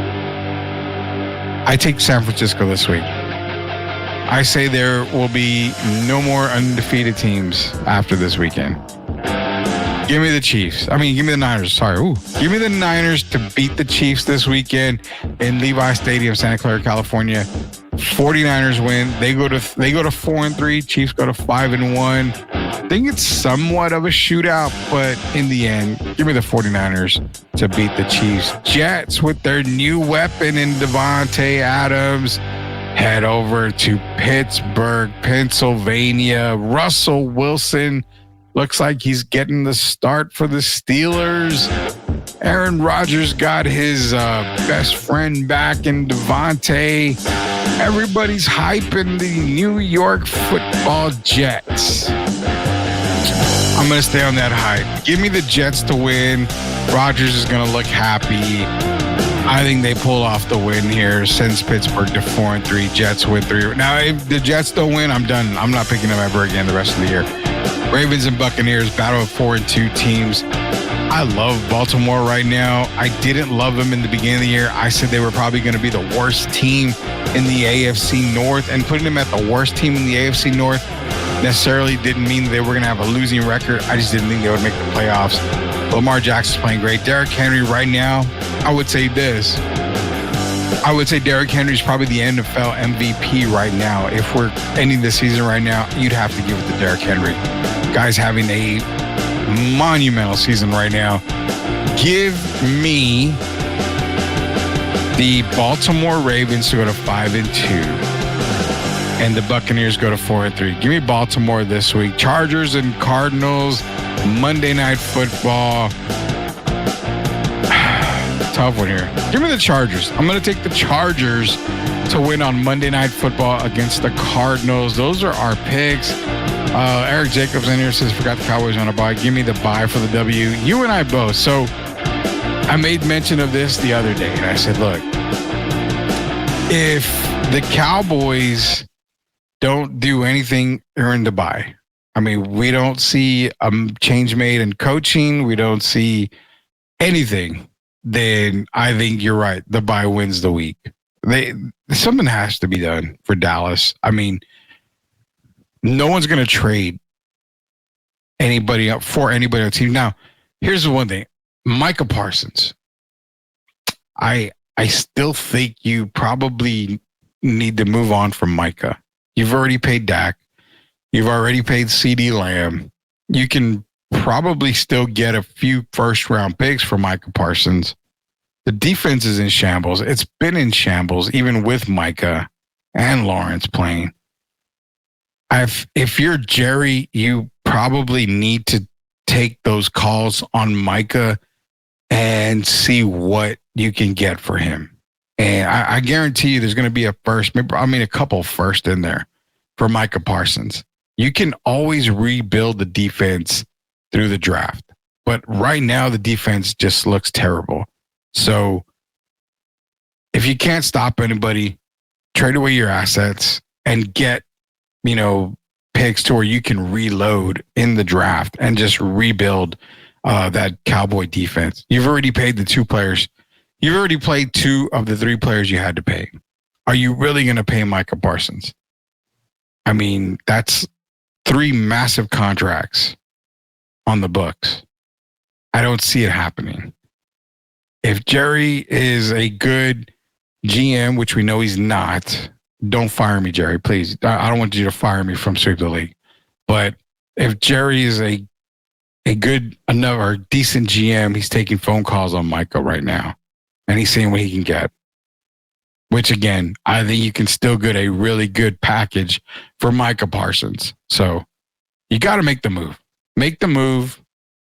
I take San Francisco this week. I say there will be no more undefeated teams after this weekend. Give me the Chiefs. Give me the Niners. Sorry. Give me the Niners to beat the Chiefs this weekend in Levi Stadium, Santa Clara, California. 49ers win. They go to 4-3. Chiefs go to 5-1. I think it's somewhat of a shootout, but in the end, give me the 49ers to beat the Chiefs. Jets with their new weapon in Devontae Adams head over to Pittsburgh, Pennsylvania. Russell Wilson looks like he's getting the start for the Steelers. Aaron Rodgers got his best friend back in Devontae. Everybody's hyping the New York Football Jets. I'm going to stay on that hype. Give me the Jets to win. Rodgers is going to look happy. I think they pull off the win here, sends Pittsburgh to 4-3. Jets win 3. Now, if the Jets don't win, I'm done. I'm not picking them ever again the rest of the year. Ravens and Buccaneers, battle of 4-2 teams. I love Baltimore right now. I didn't love them in the beginning of the year. I said they were probably going to be the worst team in the AFC North, and putting them at the worst team in the AFC North necessarily didn't mean they were going to have a losing record. I just didn't think they would make the playoffs. Lamar Jackson's playing great. Derrick Henry right now, I would say this. I would say Derrick Henry's probably the NFL MVP right now. If we're ending the season right now, you'd have to give it to Derrick Henry. Guy's having a monumental season right now. Give me the Baltimore Ravens to go to 5-2. And the Buccaneers go to 4-3. Give me Baltimore this week. Chargers and Cardinals, Monday Night Football. Tough one here. Give me the Chargers. I'm going to take the Chargers to win on Monday Night Football against the Cardinals. Those are our picks. Eric Jacobs in here says, forgot the Cowboys on a bye. Give me the bye for the W. You and I both. So I made mention of this the other day, and I said, look, if the Cowboys don't do anything during the bye, we don't see a change made in coaching, we don't see anything, then I think you're right. The bye wins the week. Something has to be done for Dallas. No one's going to trade anybody up for anybody on the team. Now, here's the one thing. Micah Parsons. I still think you probably need to move on from Micah. You've already paid Dak. You've already paid CD Lamb. You can probably still get a few first-round picks for Micah Parsons. The defense is in shambles. It's been in shambles, even with Micah and Lawrence playing. If you're Jerry, you probably need to take those calls on Micah and see what you can get for him. And I guarantee you there's going to be a couple first in there for Micah Parsons. You can always rebuild the defense through the draft. But right now, the defense just looks terrible. So if you can't stop anybody, trade away your assets and get, picks to where you can reload in the draft and just rebuild that Cowboy defense. You've already paid the 2 players. You've already played 2 of the 3 players you had to pay. Are you really going to pay Micah Parsons? That's 3 massive contracts on the books. I don't see it happening. If Jerry is a good GM, which we know he's not, don't fire me, Jerry, please. I don't want you to fire me from Sweep the League. But if Jerry is a good, another decent GM, he's taking phone calls on Micah right now. And he's seeing what he can get. Which, again, I think you can still get a really good package for Micah Parsons. So you got to make the move. Make the move.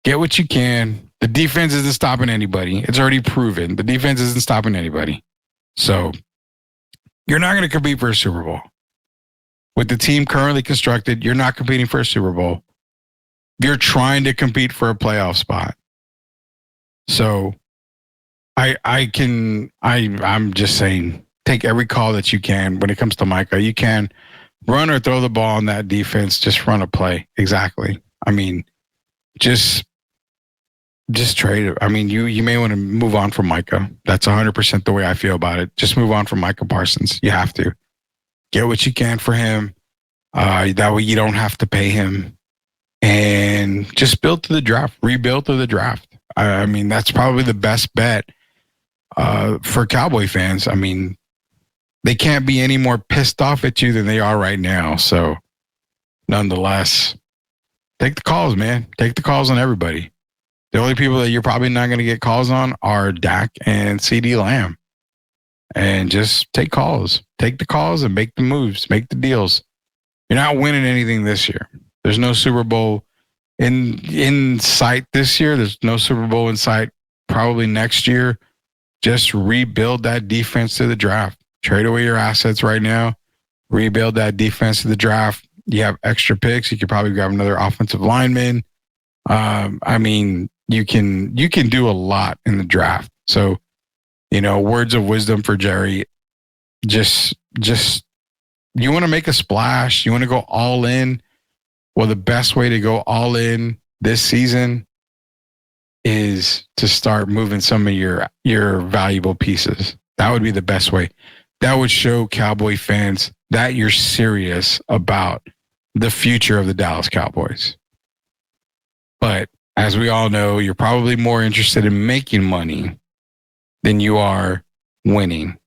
Get what you can. The defense isn't stopping anybody. It's already proven. The defense isn't stopping anybody. So you're not going to compete for a Super Bowl. With the team currently constructed, you're not competing for a Super Bowl. You're trying to compete for a playoff spot. So I'm just saying, take every call that you can when it comes to Micah. You can run or throw the ball on that defense. Just run a play. Exactly. Just just trade it. I mean, you may want to move on from Micah. That's 100% the way I feel about it. Just move on from Micah Parsons. You have to get what you can for him. That way you don't have to pay him, and just build to the draft, rebuild to the draft. I mean, that's probably the best bet for Cowboy fans. I mean, they can't be any more pissed off at you than they are right now. So, nonetheless, take the calls, man. Take the calls on everybody. The only people that you're probably not going to get calls on are Dak and CD Lamb. And just take calls. Take the calls and make the moves. Make the deals. You're not winning anything this year. There's no Super Bowl in sight this year. There's no Super Bowl in sight probably next year. Just rebuild that defense to the draft. Trade away your assets right now. Rebuild that defense to the draft. You have extra picks. You could probably grab another offensive lineman. I mean, you can do a lot in the draft. So, words of wisdom for Jerry. Just you want to make a splash. You want to go all in. Well, the best way to go all in this season is to start moving some of your valuable pieces. That would be the best way. That would show Cowboy fans that you're serious about the future of the Dallas Cowboys. But as we all know, you're probably more interested in making money than you are winning.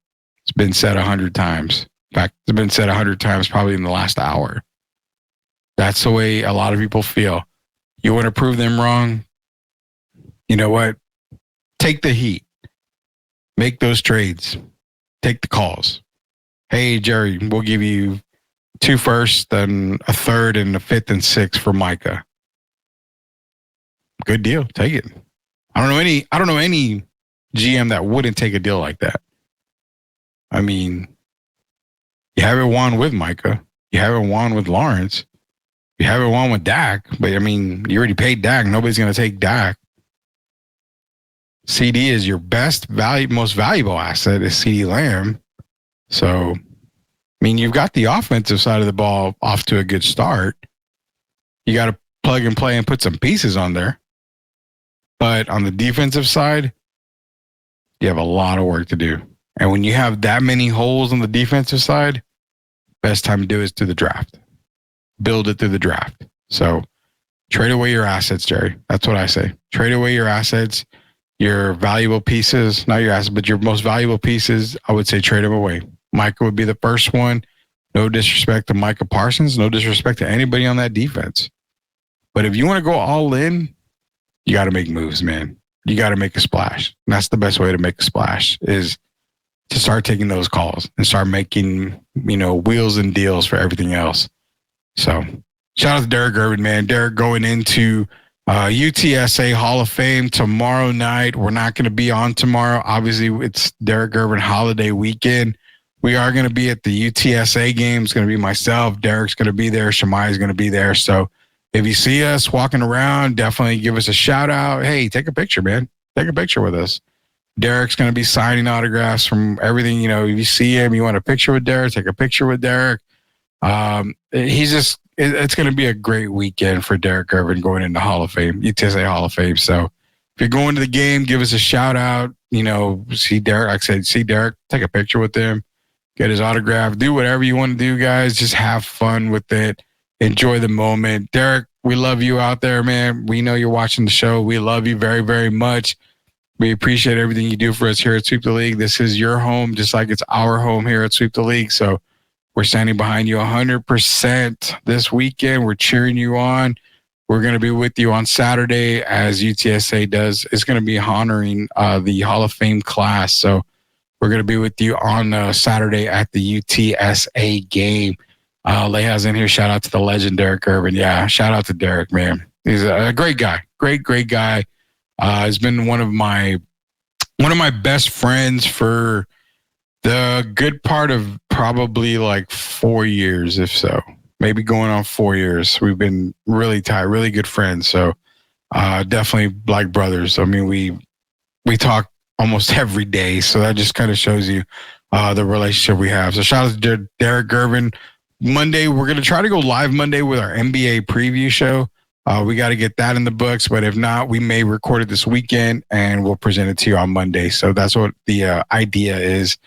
It's been said 100 times. In fact, it's been said 100 times probably in the last hour. That's the way a lot of people feel. You want to prove them wrong? You know what? Take the heat. Make those trades. Take the calls. Hey, Jerry, we'll give you 2 firsts, then a third, and a fifth and sixth for Micah. Good deal. Take it. I don't know any GM that wouldn't take a deal like that. I mean, you haven't won with Micah. You haven't won with Lawrence. You haven't won with Dak. But, I mean, you already paid Dak. Nobody's going to take Dak. CD is your most valuable asset is CD Lamb. So, I mean, you've got the offensive side of the ball off to a good start. You got to plug and play and put some pieces on there. But on the defensive side, you have a lot of work to do. And when you have that many holes on the defensive side, best time to do is through the draft. Build it through the draft. So trade away your assets, Jerry. That's what I say. Trade away your assets, your valuable pieces, not your assets, but your most valuable pieces. I would say trade them away. Micah would be the first one. No disrespect to Micah Parsons. No disrespect to anybody on that defense. But if you want to go all in, you got to make moves, man. You got to make a splash. And that's the best way to make a splash is to start taking those calls and start making, wheels and deals for everything else. So shout out to Derrick Gervin, man. Derrick going into UTSA Hall of Fame tomorrow night. We're not going to be on tomorrow. Obviously, it's Derrick Gervin holiday weekend. We are going to be at the UTSA game. It's going to be myself. Derrick's going to be there. Shemai's going to be there. So if you see us walking around, definitely give us a shout out. Hey, take a picture, man. Take a picture with us. Derrick's going to be signing autographs from everything. If you see him, you want a picture with Derrick, take a picture with Derrick. It's going to be a great weekend for Derrick Gervin going into Hall of Fame, UTSA Hall of Fame. So if you're going to the game, give us a shout out. See Derrick. Like I said, see Derrick, take a picture with him, get his autograph, do whatever you want to do, guys. Just have fun with it. Enjoy the moment. Derrick, we love you out there, man. We know you're watching the show. We love you very, very much. We appreciate everything you do for us here at Sweep the League. This is your home, just like it's our home here at Sweep the League. So we're standing behind you 100% this weekend. We're cheering you on. We're going to be with you on Saturday as UTSA does. It's going to be honoring the Hall of Fame class. So we're going to be with you on Saturday at the UTSA game. Leah's in here. Shout out to the legend, Derrick Gervin. Yeah, shout out to Derrick, man. He's a great guy. Great guy. He's been one of my best friends for the good part of probably like 4 years, if so. Maybe going on 4 years. We've been really tight, really good friends. So definitely like brothers. I mean, we talk almost every day. So that just kind of shows you the relationship we have. So shout out to Derrick Gervin. Monday, we're going to try to go live Monday with our NBA preview show. We got to get that in the books, but if not, we may record it this weekend and we'll present it to you on Monday. So that's what the idea is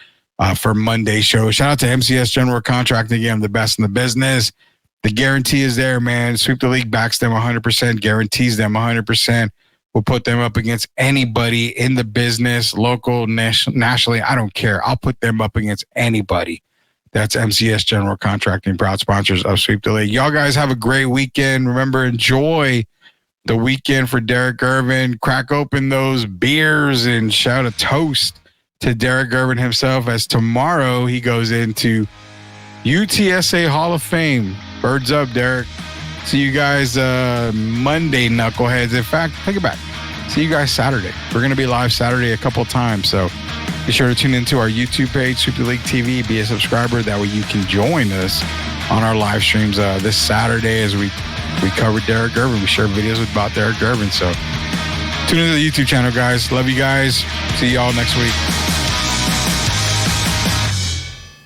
for Monday's show. Shout out to MCS General Contracting again, the best in the business. The guarantee is there, man. Sweep the League backs them 100%, guarantees them 100%. We'll put them up against anybody in the business, local, nationally. I don't care. I'll put them up against anybody. That's MCS General Contracting, proud sponsors of Sweep the League. Y'all guys have a great weekend. Remember, enjoy the weekend for Derrick Gervin. Crack open those beers and shout a toast to Derrick Gervin himself, as tomorrow he goes into UTSA Hall of Fame. Birds up, Derrick. See you guys Monday, knuckleheads. In fact, take it back. See you guys Saturday. We're going to be live Saturday a couple of times, so be sure to tune into our YouTube page, Sweep the League TV. Be a subscriber. That way you can join us on our live streams this Saturday as we cover Derrick Gervin. We share videos about Derrick Gervin. So tune into the YouTube channel, guys. Love you guys. See you all next week.